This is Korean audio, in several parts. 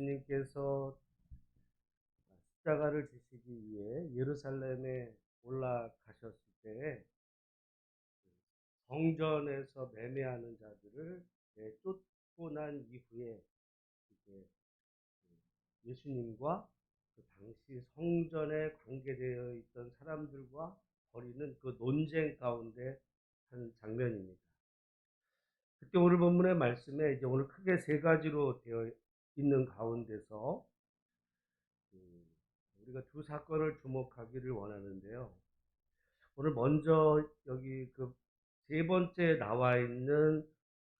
예수님께서 십자가를 지시기 위해 예루살렘에 올라가셨을 때 성전에서 매매하는 자들을 쫓고 난 이후에 이제 예수님과 그 당시 성전에 관계되어 있던 사람들과 벌이는 그 논쟁 가운데 한 장면입니다. 그때 오늘 본문의 말씀에 이제 오늘 크게 세 가지로 되어 있는 가운데서 우리가 두 사건을 주목하기를 원하는데요. 오늘 먼저 여기 그 세 번째 나와 있는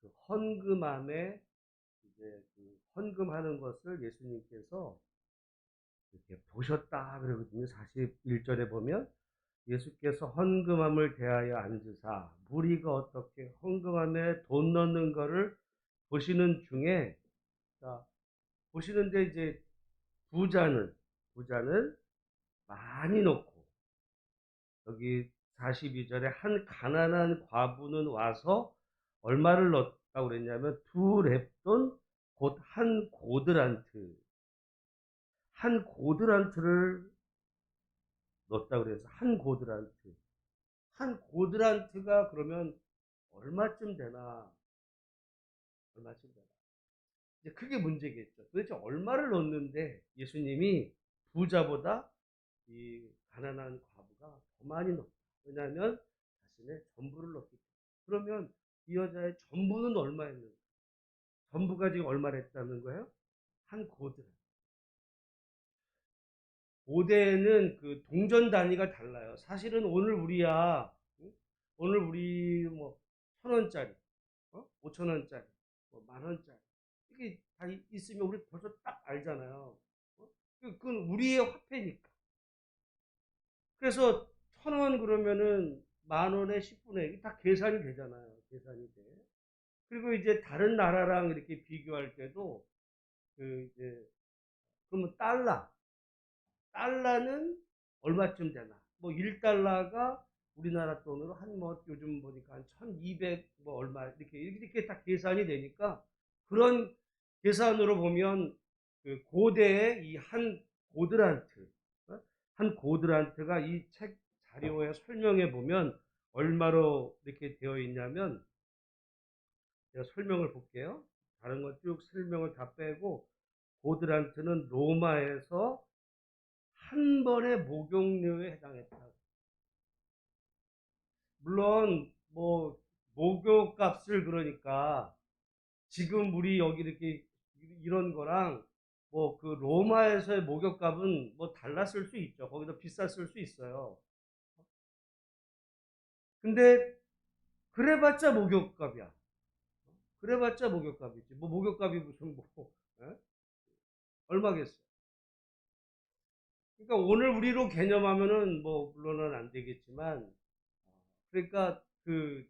그 헌금함에 이제 그 헌금하는 것을 예수님께서 이렇게 보셨다 그러거든요. 41절에 보면 예수께서 헌금함을 대하여 앉으사 무리가 어떻게 헌금함에 돈 넣는 거를 보시는 중에, 자, 보시는데 이제 부자는 많이 넣고, 여기 42절에 한 가난한 과부는 와서 얼마를 넣었다고 그랬냐면 두 렙돈 곧 한 고드란트를 넣었다고 그래서 한 고드란트가 그러면 얼마쯤 되나 이제 그게 문제겠죠. 도대체 얼마를 넣었는데 예수님이 부자보다 이 가난한 과부가 더 많이 넣었다. 왜냐하면 자신의 전부를 넣었기 때문에. 그러면 이 여자의 전부는 얼마였는가? 전부가 지금 얼마를 했다는 거예요? 한 고드란. 고대에는 그 동전 단위가 달라요. 사실은 오늘 우리야, 오늘 우리 뭐 1,000원짜리, 5,000원짜리, 뭐 10,000원짜리 이게 다 있으면 우리 벌써 딱 알잖아요. 그건 우리의 화폐니까. 그래서 1,000원 그러면은 10,000원에 10분의 1이 다 계산이 되잖아요. 계산이 돼. 그리고 이제 다른 나라랑 이렇게 비교할 때도 그 이제 그러면 달러는 얼마쯤 되나? 뭐 1달러가 우리나라 돈으로 한 뭐 요즘 보니까 한 1,200 뭐 얼마 이렇게 다 계산이 되니까 그런 계산으로 보면 그 고대의 이 한 고드란트, 한 고드란트가 이 책 자료에 설명해 보면 얼마로 이렇게 되어 있냐면 제가 설명을 볼게요. 다른 건 쭉 설명을 다 빼고 고드란트는 로마에서 한 번의 목욕료에 해당했다. 물론 뭐 목욕값을 그러니까 지금 우리 여기 이렇게 이런 거랑 뭐 그 로마에서의 목욕값은 뭐 달랐을 수 있죠. 거기서 비쌌을 수 있어요. 근데 그래봤자 목욕값이야. 그래봤자 목욕값이지. 뭐 목욕값이 무슨 뭐 에? 얼마겠어. 그러니까 오늘 우리로 개념하면은 뭐 물론은 안 되겠지만, 그러니까 그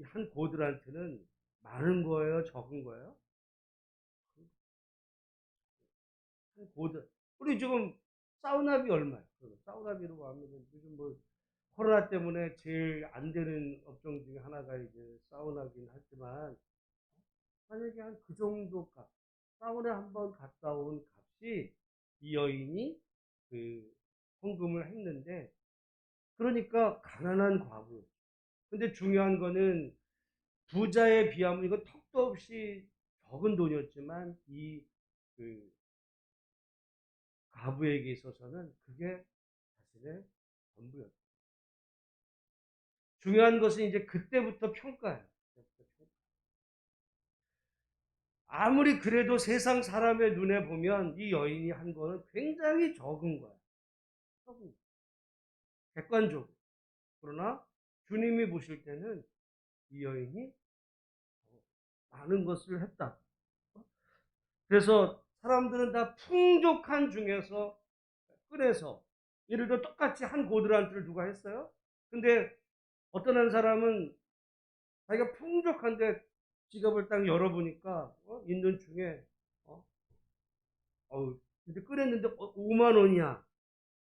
한 고들한테는 많은 거예요, 적은 거예요? 한 고들. 우리 지금 사우나비 얼마예요? 사우나비로 하면 요즘 뭐 코로나 때문에 제일 안 되는 업종 중에 하나가 이제 사우나긴 하지만 만약에 한 그 정도 값, 사우나 한번 갔다 온 값이 이 여인이 그 헌금을 했는데, 그러니까 가난한 과부. 근데 중요한 거는 부자에 비하면 이건 턱도 없이 적은 돈이었지만 이그 과부에게 있어서는 그게 자신의 전부였다. 중요한 것은 이제 그때부터 평가예요. 아무리 그래도 세상 사람의 눈에 보면 이 여인이 한 거는 굉장히 적은 거야. 적은 거야. 객관적으로. 그러나 주님이 보실 때는 이 여인이 많은 것을 했다. 그래서 사람들은 다 풍족한 중에서 꺼내서, 예를 들어 똑같이 한 고드란트를 누가 했어요? 근데 어떤 한 사람은 자기가 풍족한데 지갑을 딱 열어보니까 있는 중에 근데 꺼냈는데 5만 원이야.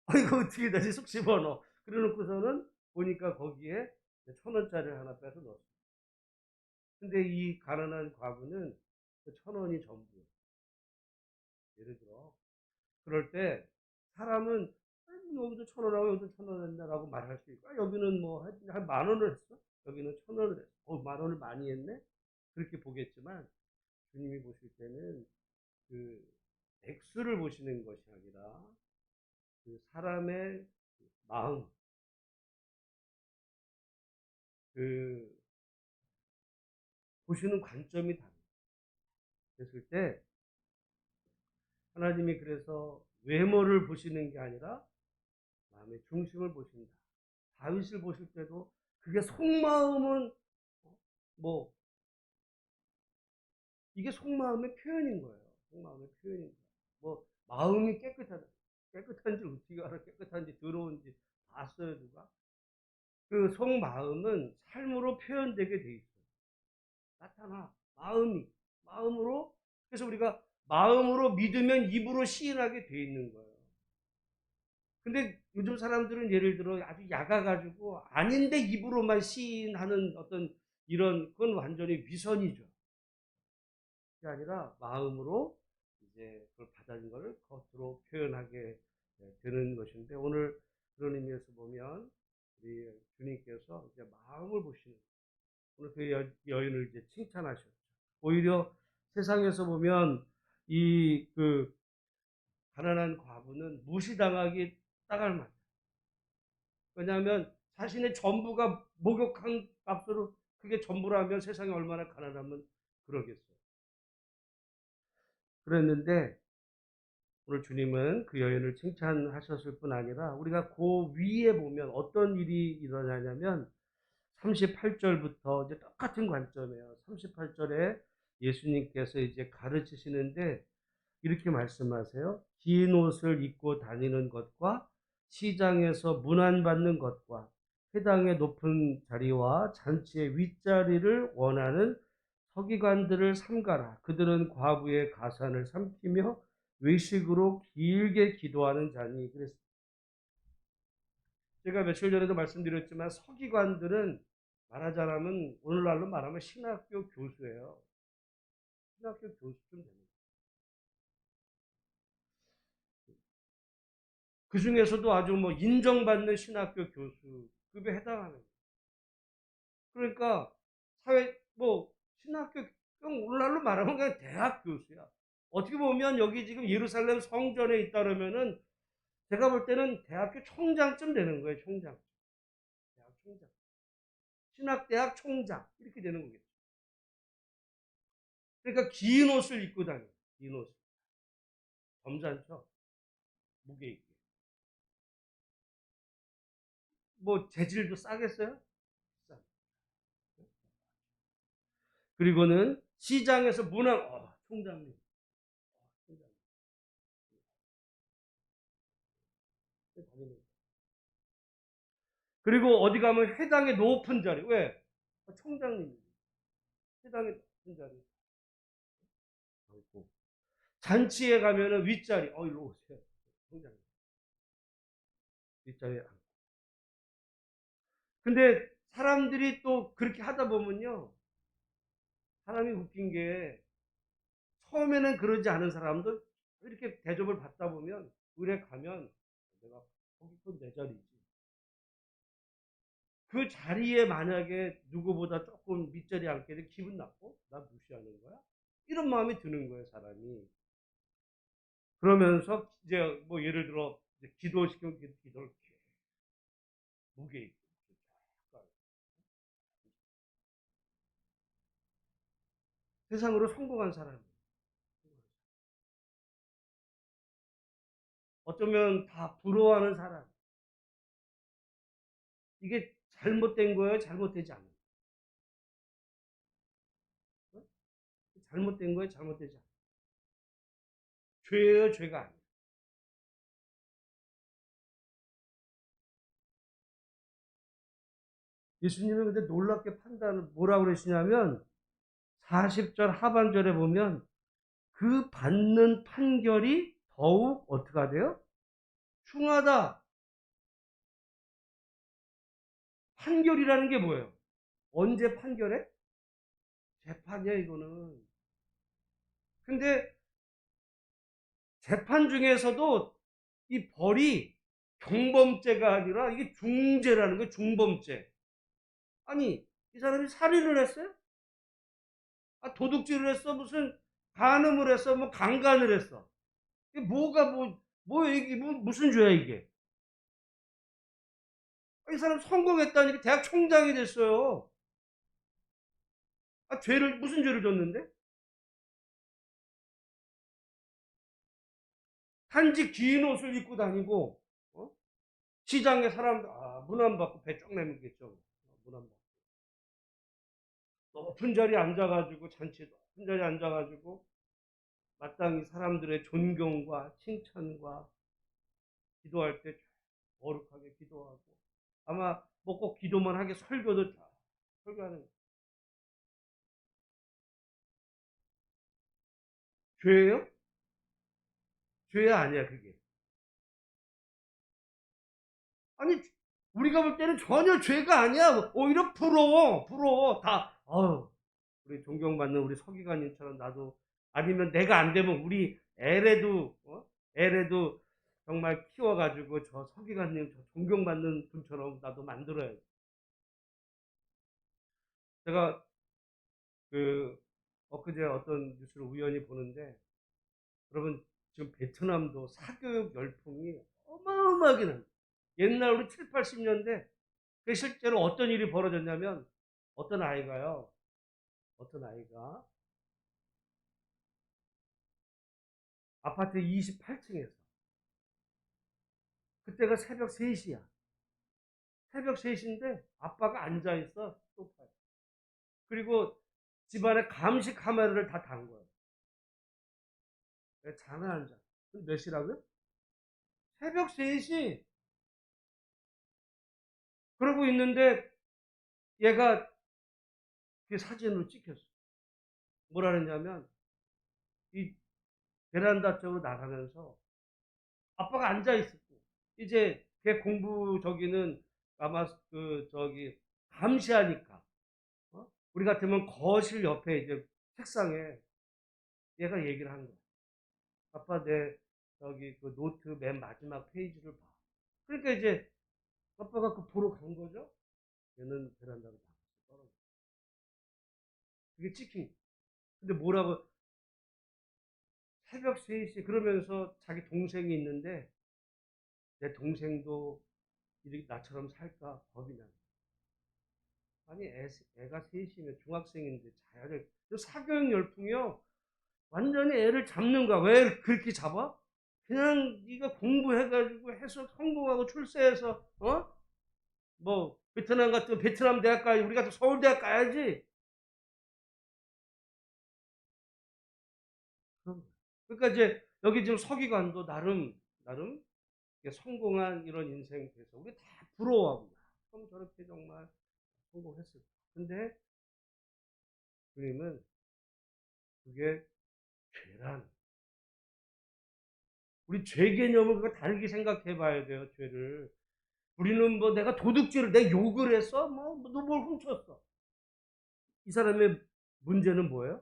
이거 어떻게 다시 속 집어넣어. 그래 놓고서는 보니까 거기에 1,000원짜리를 하나 빼서 넣었어. 근데 이 가난한 과부는 그 1,000원이 전부예요. 예를 들어. 그럴 때 사람은 여기도 1,000원하고 여기도 1,000원 했네라고 말할 수 있고, 여기는 뭐 한 10,000원을 했어. 여기는 1,000원을 했어. 10,000원을 많이 했네. 그렇게 보겠지만 주님이 보실 때는 그 액수를 보시는 것이 아니라 그 사람의 마음, 그 보시는 관점이 다르다. 그랬을 때 하나님이 그래서 외모를 보시는 게 아니라 마음의 중심을 보신다. 다윗을 보실 때도 그게 속마음은 뭐 이게 속마음의 표현인 거예요. 속마음의 표현인 거예요. 뭐 마음이 깨끗하다. 깨끗한지 어떻게 알아? 깨끗한지 더러운지 봤어요 누가? 그 속마음은 삶으로 표현되게 돼 있어요. 나타나 마음으로. 그래서 우리가 마음으로 믿으면 입으로 시인하게 돼 있는 거예요. 근데 요즘 사람들은 예를 들어 아주 약아가지고 아닌데 입으로만 시인하는 어떤 이런, 그건 완전히 위선이죠. 그게 아니라 마음으로 이제 그걸 받아진 것을 겉으로 표현하게 되는 것인데, 오늘 그런 의미에서 보면 우리 주님께서 이제 마음을 보시는, 오늘 그 여인을 이제 칭찬하셨죠. 오히려 세상에서 보면 이 그 가난한 과부는 무시당하기 딱알 맞아요. 왜냐하면 자신의 전부가 목욕한 값으로 그게 전부라면 세상에 얼마나 가난하면 그러겠어요. 그랬는데 오늘 주님은 그 여인을 칭찬하셨을 뿐 아니라 우리가 그 위에 보면 어떤 일이 일어나냐면 38절부터 이제 똑같은 관점이에요. 38절에 예수님께서 이제 가르치시는데 이렇게 말씀하세요. 긴 옷을 입고 다니는 것과 시장에서 문안받는 것과 회당의 높은 자리와 잔치의 윗자리를 원하는 서기관들을 삼가라. 그들은 과부의 가산을 삼키며 외식으로 길게 기도하는 자니. 그래서 제가 며칠 전에도 말씀드렸지만 서기관들은 말하자면 오늘날로 말하면 신학교 교수예요. 신학교 교수쯤 됩니다. 그 중에서도 아주 뭐 인정받는 신학교 교수급에 해당하는 거예요. 그러니까 사회 뭐 신학교, 오늘날로 말하면 그냥 대학 교수야. 어떻게 보면 여기 지금 예루살렘 성전에 있다 그러면은 제가 볼 때는 대학교 총장쯤 되는 거예요. 총장. 대학 총장. 신학대학 총장. 이렇게 되는 거겠죠. 그러니까 긴 옷을 입고 다녀요. 긴 옷. 점잖죠. 무게 있게. 뭐 재질도 싸겠어요? 비싸. 그리고는 시장에서 문안, 총장님. 총장님. 그리고 어디 가면 회당의 높은 자리. 왜? 총장님. 회당의 높은 자리. 앉고. 잔치에 가면은 윗자리. 일로 오세요. 총장님. 윗자리에 앉고. 근데 사람들이 또 그렇게 하다 보면요. 사람이 웃긴 게 처음에는 그러지 않은 사람도 이렇게 대접을 받다 보면 의뢰 가면 내가 거기 또 내 자리지. 그 자리에 만약에 누구보다 조금 밑자리에 앉게 되면 기분 나쁘고 나 무시하는 거야? 이런 마음이 드는 거예요, 사람이. 그러면서 이제 뭐 예를 들어 이제 기도시키면 기도를 무게 있고 세상으로 성공한 사람, 어쩌면 다 부러워하는 사람, 이게 잘못된 거예요, 잘못되지 않아요? 잘못된 거예요, 잘못되지 않아요? 죄예요, 죄가 아니에요? 예수님은 근데 놀랍게 판단을 뭐라고 그러시냐면 40절 하반절에 보면 그 받는 판결이 더욱 어떻게 하대요? 흉하다. 판결이라는 게 뭐예요? 언제 판결해? 재판이야 이거는. 근데 재판 중에서도 이 벌이 경범죄가 아니라 이게 중죄라는 거예요. 중범죄. 아니, 이 사람이 살인을 했어요? 아, 도둑질을 했어? 무슨 간음을 했어? 뭐 강간을 했어? 이게 뭐가 이게 무슨 죄야 이게? 아, 이 사람 성공했다니까 대학 총장이 됐어요. 아, 무슨 죄를 졌는데? 단지 긴 옷을 입고 다니고, 어? 시장에 사람들, 문 안 받고 배 쭉 내밀겠죠. 문 안 받고. 높은 자리에 앉아가지고, 잔치에 높은 자리에 앉아가지고, 마땅히 사람들의 존경과 칭찬과 기도할 때 거룩하게 기도하고, 아마 뭐 꼭 기도만 하게 설교도 다 설교하는 거예요. 죄예요? 죄 아니야, 그게. 아니, 우리가 볼 때는 전혀 죄가 아니야. 오히려 부러워, 부러워. 다, 우리 존경받는 우리 서기관님처럼 나도, 아니면 내가 안 되면 우리 애래도 정말 키워가지고 저 서기관님, 저 존경받는 분처럼 나도 만들어야지. 제가 그, 엊그제 어떤 뉴스를 우연히 보는데, 여러분, 지금 베트남도 사교육 열풍이 어마어마하게 납니다. 옛날 우리 7, 80년대, 그 실제로 어떤 일이 벌어졌냐면, 어떤 아이가요, 어떤 아이가 아파트 28층에서, 그때가 새벽 3시야. 새벽 3시인데 아빠가 앉아있어, 소파에. 그리고 집안에 감시 카메라를 다 단 거예요. 잠을 안 자. 몇 시라고요? 새벽 3시. 그러고 있는데 얘가 그 사진으로 찍혔어. 뭐라 그랬냐면, 이 베란다 쪽으로 나가면서 아빠가 앉아있었고, 이제 걔 공부 저기는 아마 감시하니까, 우리 같으면 거실 옆에 이제 책상에 얘가 얘기를 하는 거야. 아빠, 내 그 노트 맨 마지막 페이지를 봐. 그러니까 이제 아빠가 그 보러 간 거죠. 얘는 베란다로 나가서 떨어져. 그게 찍힌. 근데 뭐라고, 새벽 3시 그러면서 자기 동생이 있는데, 내 동생도 이렇게 나처럼 살까 겁이 나. 아니, 애가 셋이면 중학생인데 자야 될. 사교육 열풍이요. 완전히 애를 잡는 거야. 왜 그렇게 잡아? 그냥 네가 공부해가지고 해서 성공하고 출세해서, 뭐 베트남 같은 베트남 대학 가야지, 우리 같은 서울대학 가야지. 그러니까 이제 여기 지금 서기관도 나름 성공한 이런 인생 돼서 우리 다 부러워하고, 그럼 저렇게 정말 성공했을까. 근데 주님은 그게 죄란, 우리 죄 개념을 그거 다르게 생각해 봐야 돼요, 죄를. 우리는 뭐 내가 도둑질을, 내 욕을 했어? 너 뭘 훔쳤어? 이 사람의 문제는 뭐예요?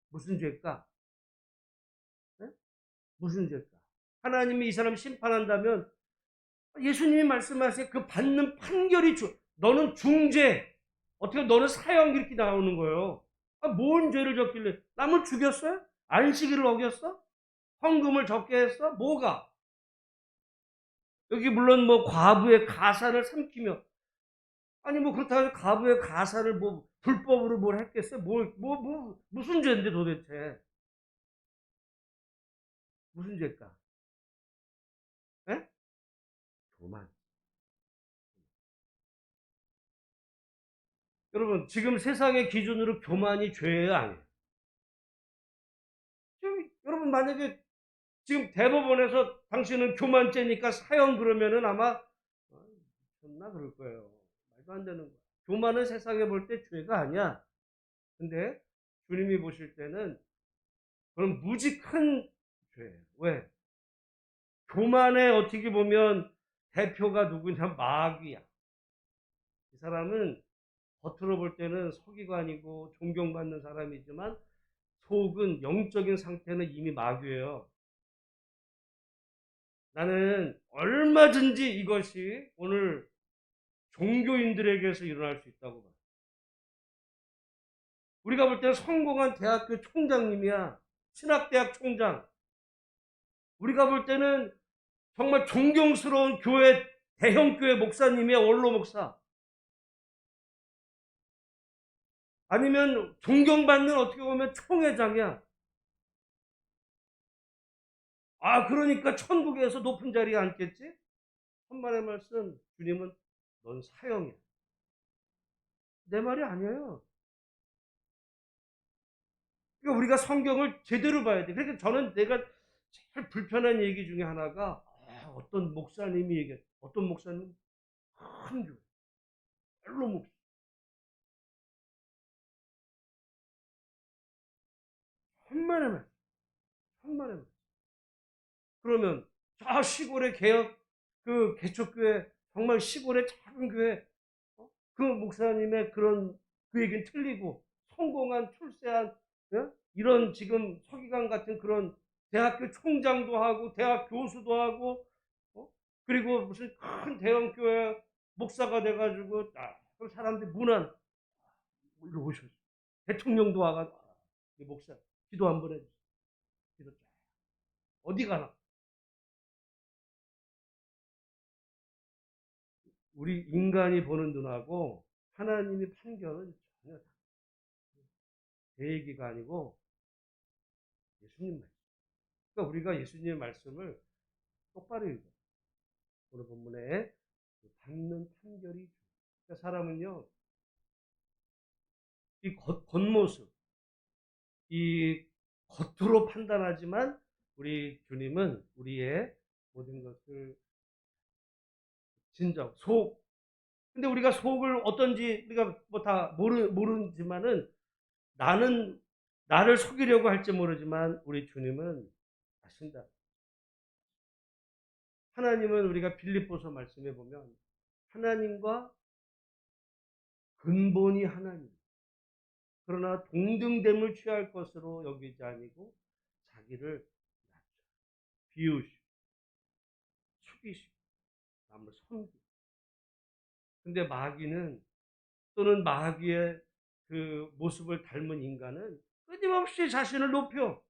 무슨 죄일까? 네? 무슨 죄일까? 하나님이 이 사람 심판한다면 예수님이 말씀하세요. 그 받는 판결이 너는 중죄, 어떻게 너는 사형, 이렇게 나오는 거예요. 뭔 죄를 졌길래? 남을 죽였어요? 안식일을 어겼어? 헌금을 적게 했어? 뭐가? 여기 물론 뭐 과부의 가사를 삼키며, 아니 뭐 그렇다고 해서 과부의 가사를 뭐 불법으로 뭘 했겠어요? 무슨 죄인데 도대체? 무슨 죄일까? 예? 교만. 여러분, 지금 세상의 기준으로 교만이 죄예요, 아니에요? 지금 여러분, 만약에 지금 대법원에서 당신은 교만죄니까 사형 그러면은 아마 미쳤나 그럴 거예요. 말도 안 되는 거야. 교만은 세상에 볼 때 죄가 아니야. 근데 주님이 보실 때는 그런 무지 큰 죄예요. 왜? 교만의 어떻게 보면 대표가 누구냐? 마귀야. 이 사람은 겉으로 볼 때는 서기관이고 존경받는 사람이지만 속은, 영적인 상태는 이미 마귀예요. 나는 얼마든지 이것이 오늘 종교인들에게서 일어날 수 있다고 봐. 우리가 볼 때는 성공한 대학교 총장님이야. 신학대학 총장. 우리가 볼 때는 정말 존경스러운 교회, 대형교회 목사님이야. 원로 목사. 아니면 존경받는 어떻게 보면 총회장이야. 아, 그러니까 천국에서 높은 자리에 앉겠지? 천만의 말씀, 주님은 넌 사형이야. 내 말이 아니에요. 그러니까 우리가 성경을 제대로 봐야 돼. 그러니까 저는 내가 제일 불편한 얘기 중에 하나가 어떤 목사님이 얘기해. 어떤 목사님 큰 교회, 별로 목사. 천만의 말씀, 천만의 말씀. 그러면 저 시골의 개혁 그 개척교회 정말 시골의 작은 교회 그 목사님의 그런 그 얘기는 틀리고 성공한 출세한 이런 지금 서기관 같은 그런 대학교 총장도 하고 대학 교수도 하고 그리고 무슨 큰 대형 교회 목사가 돼가지고 그 사람들 문안 이러고 오셨어. 대통령도 와가지고 목사 기도 한번 해주세요. 기도 어디 가나 우리 인간이 보는 눈하고 하나님이 판결은 전혀 제 얘기가 아니고 예수님 말씀. 그러니까 우리가 예수님의 말씀을 똑바로 읽어. 오늘 본문에 받는 판결이 그러니까 사람은요 이 겉모습 이 겉으로 판단하지만 우리 주님은 우리의 모든 것을 진정 속 근데 우리가 속을 어떤지 우리가 뭐 다 모르지만은 나는 나를 속이려고 할지 모르지만 우리 주님은 아신다. 하나님은 우리가 빌립보서 말씀해 보면 하나님과 근본이 하나님. 그러나 동등됨을 취할 것으로 여기지 아니고 자기를 낮춰 비우시고 숙이시고 남을 섬기고. 근데 마귀는 또는 마귀의 그 모습을 닮은 인간은 끊임없이 자신을 높여.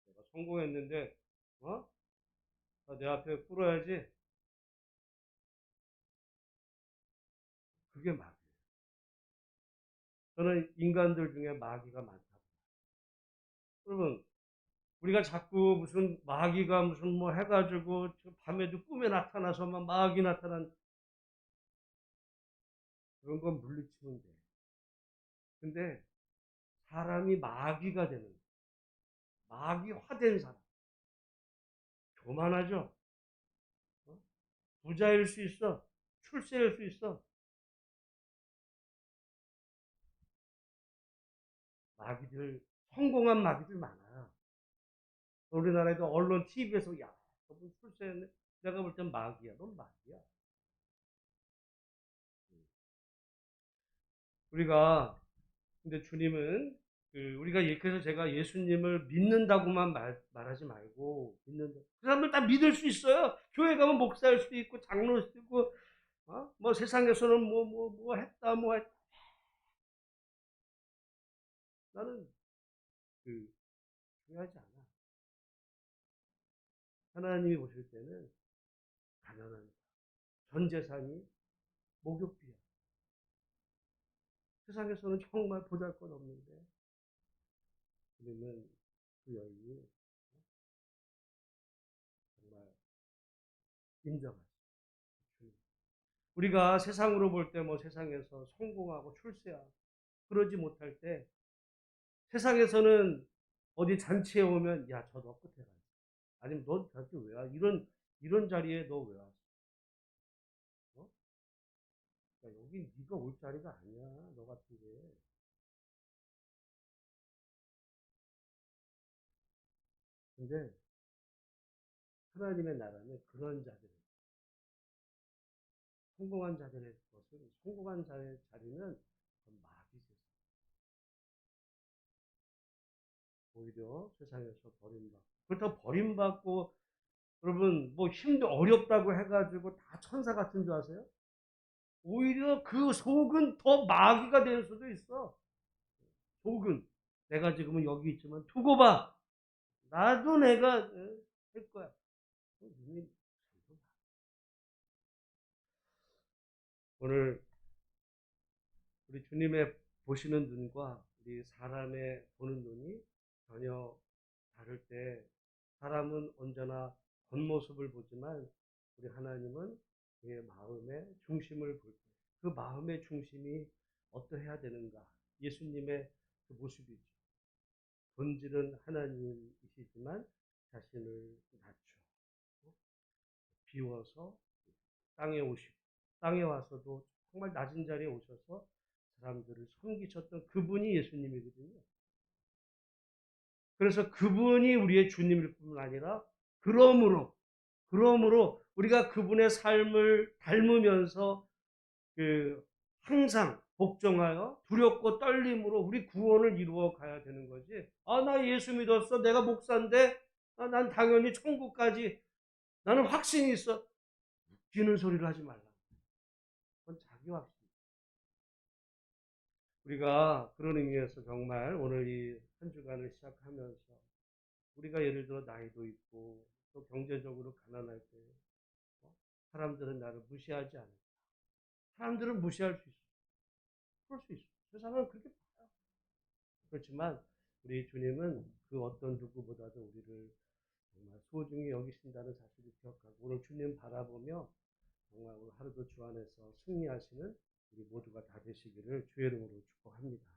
내가 성공했는데 내 앞에 꿇어야지. 그게 마귀예요. 저는 인간들 중에 마귀가 많다고. 여러분 우리가 자꾸 무슨 마귀가 무슨 뭐 해가지고 밤에도 꿈에 나타나서 막 마귀 나타난 그런 건 물리치면 돼. 근데 사람이 마귀가 되는 마귀화된 사람 교만하죠. 어? 부자일 수 있어. 출세일 수 있어. 마귀들 성공한 마귀들 많아요. 우리나라에도 언론 TV에서 야 저분 출세했네. 내가 볼 땐 마귀야. 넌 마귀야. 우리가 근데 주님은 우리가 그래서 제가 예수님을 믿는다고만 말하지 말고 믿는다. 그 사람들 다 믿을 수 있어요. 교회 가면 목사일 수도 있고 장로일 수도 있고 뭐 세상에서는 뭐 했다 뭐 했다. 나는 중요하지 않아. 하나님이 보실 때는 가난한 전 재산이 목욕비야. 세상에서는 정말 보잘것없는데 우리는 그 여인이 정말 인정하지. 우리가 세상으로 볼 때 뭐 세상에서 성공하고 출세하고 그러지 못할 때 세상에서는 어디 잔치에 오면 야 저 너 끝에 가. 아니면 너 저기 왜 와? 이런 자리에 너 왜 왔어? 어? 야, 여기 네가 올 자리가 아니야. 너 같은 게. 근데 하나님의 나라는 그런 자들 성공한 자들의 것은 성공한 자의 자리는 마귀 세상. 오히려 세상에서 버림받고. 그렇다고 버림받고, 여러분, 뭐 힘도 어렵다고 해가지고 다 천사 같은 줄 아세요? 오히려 그 속은 더 마귀가 될 수도 있어. 속은. 내가 지금은 여기 있지만 두고 봐. 나도 내가 할 거야. 오늘 우리 주님의 보시는 눈과 우리 사람의 보는 눈이 전혀 다를 때, 사람은 언제나 겉모습을 보지만 우리 하나님은 그의 마음의 중심을 볼 거예요. 그 마음의 중심이 어떠해야 되는가? 예수님의 그 모습이죠. 본질은 하나님이시지만 자신을 낮춰 비워서 땅에 오시고, 땅에 와서도 정말 낮은 자리에 오셔서 사람들을 섬기셨던 그분이 예수님이거든요. 그래서 그분이 우리의 주님일 뿐 아니라, 그러므로 우리가 그분의 삶을 닮으면서 항상 복종하여 두렵고 떨림으로 우리 구원을 이루어 가야 되는 거지. 아, 나 예수 믿었어. 내가 목사인데, 난 당연히 천국까지, 나는 확신이 있어. 웃기는 소리를 하지 말라. 그건 자기 확신. 우리가 그런 의미에서 정말 오늘 이 한 주간을 시작하면서, 우리가 예를 들어 나이도 있고 또 경제적으로 가난할 때 사람들은 나를 무시하지 않을까. 사람들은 무시할 수 있어. 그럴 수 있어. 세상은 그렇게 봐요. 그렇지만 우리 주님은 그 어떤 누구보다도 우리를 정말 소중히 여기신다는 사실을 기억하고, 오늘 주님 바라보며 정말 오늘 하루도 주 안에서 승리하시는 우리 모두가 다 되시기를 주의 이름으로 축복합니다.